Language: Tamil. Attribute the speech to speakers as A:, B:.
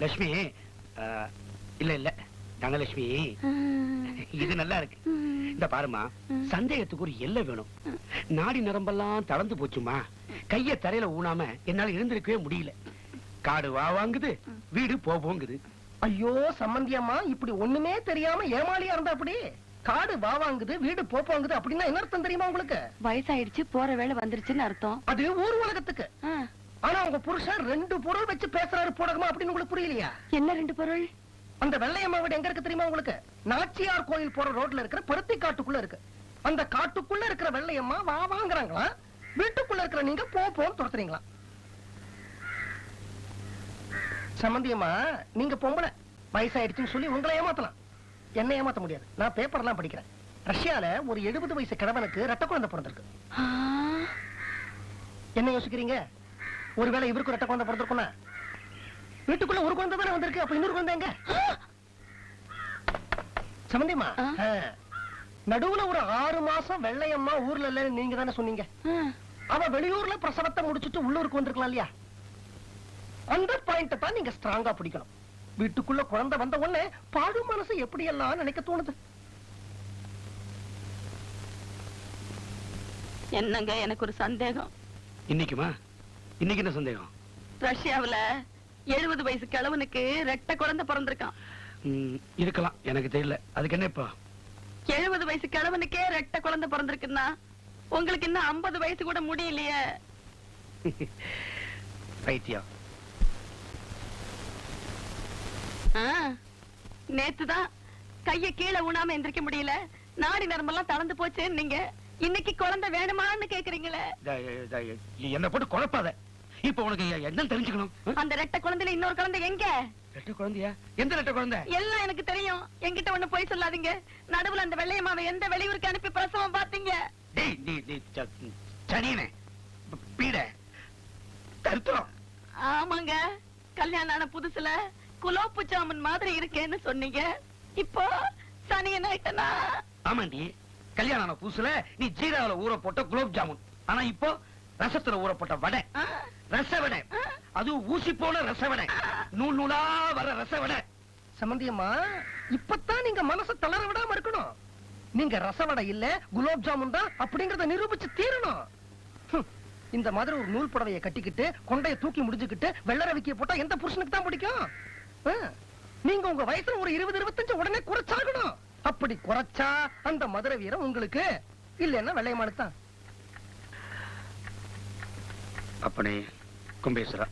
A: லட்சுமி இல்ல இல்ல தனலட்சுமி, இது நல்லா இருக்கு. இந்த பாருமா, சந்தேகத்துக்கு ஒரு எல்லை வேணும். நாடி நரம்பெல்லாம் தளர்ந்து போச்சுமா, கைய தரையில ஊனாம என்னால எழுந்திருக்கவே முடியல. காடு வா வாங்குது, வீடு போங்குது.
B: ஐயோ சம்பந்தியம்மா, இப்படி ஒண்ணுமே தெரியாம ஏமாளியா இருந்தா அப்படி? காடு வா வாங்குது, வீடு போங்குது அப்படின்னா என்ன அர்த்தம் தெரியுமா உங்களுக்கு?
C: வயசாயிடுச்சு, போற வேலை வந்துருச்சுன்னு அர்த்தம்.
B: அது ஊர் உலகத்துக்கு. ஆனா உங்க புருஷன் 2 பொருள் வச்சு பேசுறாரு போடகமா அப்படின்னு உங்களுக்கு புரியலையா?
C: என்ன 2 பொருள்?
B: அந்த வெள்ளையம்மா வீடு எங்க இருக்கு தெரியுமா உங்களுக்கு? நாச்சியார் கோயில் போற ரோட்ல இருக்கிற பருத்தி காட்டுக்குள்ள இருக்கு. அந்த காட்டுக்குள்ள இருக்கிற வெள்ளையம்மா வா வாங்குறாங்களா, வீட்டுக்குள்ள இருக்கிற நீங்க போன்னு துரத்துறீங்களா? சம்பந்தியம்மா, நீங்க பொம்பளை, வயசாயிடுச்சுன்னு சொல்லி உங்களை ஏமாத்தலாம், என்ன ஏமாத்த முடியாது. நான் பேப்பர்லாம் படிக்கிறேன். ரஷ்யால ஒரு 70 வயசு கிழவனுக்கு இரட்டை குழந்தை பிறந்திருக்கு. என்ன யோசிக்கிறீங்க? ஒருவேளை இவருக்கு இரட்டை குழந்தை பிறந்திருக்கும்னா வீட்டுக்குள்ள ஒரு குழந்தை தானே வந்திருக்கு, அப்ப இன்னொரு குழந்தை எங்க? சம்பந்தியம்மா, நடுவுல ஒரு 6 மாசம் வெள்ளையம்மா ஊர்ல இல்ல நீங்க தானே சொன்னீங்க. அவ வெளியூர்ல பிரசவத்தை முடிச்சுட்டு உள்ளூருக்கு வந்திருக்கலாம் இல்லையா? அந்த பாயிண்ட தான் நீங்க ஸ்ட்ராங்கா பிடிக்கணும். வீட்டுக்குள்ள குழந்தை வந்த உடனே பாடு மனசு எப்படி எல்லாம் நினைக்க தோணுது.
C: என்னங்க, எனக்கு ஒரு சந்தேகம்.
A: இன்னைக்குமா? இன்னைக்கு என்ன சந்தேகம்?
C: ரஷ்யாவுல 70 வயசு கிழவனுக்கு ரெட்டை குழந்தை பிறந்திருக்கான்.
A: இருக்கலாம், எனக்கு தெரியல. அதுக்கு என்ன இப்ப?
C: 70 வயசு கிழவனுக்கே ரெட்டை குழந்தை பிறந்திருக்குன்னா உங்களுக்கு இன்னும் 50 வயசு கூட முடியலையே.
A: பைத்தியம்.
C: நேத்துதான் கைய கீழே ஊனாம எந்திரிக்க முடியல, நாடி நரம்பெல்லாம் தளர்ந்து போச்சு. நீங்க இன்னைக்கு குழந்தை வேணுமான்னு கேக்குறீங்களே.
A: என்ன போட்டு குழப்பாத. இப்ப உனக்கு என்ன தெரிஞ்சுக்கணும்?
C: அந்த ரெட்டை குழந்தையில இன்னொரு குழந்தை எங்க?
A: ரெட்டை குழந்தையா? எந்த ரெட்டை குழந்தை?
C: எல்லாம் எனக்கு தெரியும், என்கிட்ட ஒண்ணு போய் சொல்லாதீங்க. நடுவுல அந்த வெள்ளையம்மாவை எந்த வெளியூருக்கு அனுப்பி பிரசவம் பாத்தீங்க? ஆமாங்க, கல்யாணம் ஆன புதுசுல குலோப்பு ஜாமுன் மாதிரி இருக்கேன்னு சொன்னீங்க. இப்போ சனியன் ஆயிட்டனா?
A: ஆமாண்டி, கல்யாணம் ஆன புதுசுல நீ ஜீராவில ஊற போட்ட குலோப் ஜாமுன், ஆனா இப்போ ரசத்துல ஊற போட்ட வடை, ரச வடை. அது ஊசி போன ரச வடை, நூல் நூலா வர ரச வடை.
B: சம்பந்தியம்மா, இப்பதான் நீங்க மனசை தளர விடாம இருக்கணும். நீங்க ரசவடை இல்ல குலோப் ஜாமுன் தான் அப்படிங்கறத நிரூபிச்சு தீரணும். இந்த மாதிரி ஒரு நூல் புடவையை கட்டிக்கிட்டு கொண்டைய தூக்கி முடிஞ்சுக்கிட்டு வெள்ளர விக்கிய போட்டா எந்த புருஷனுக்கு தான் பிடிக்கும்? நீங்க உங்க வயசுல ஒரு 20-25 உடனே குறைச்சாகணும். அப்படி குறைச்சா அந்த மதுரை வீரம் உங்களுக்கு, இல்லன்னா வெள்ளையம்மாளுக்கு தான்.
A: அப்பனே கும்பேஸ்வரா,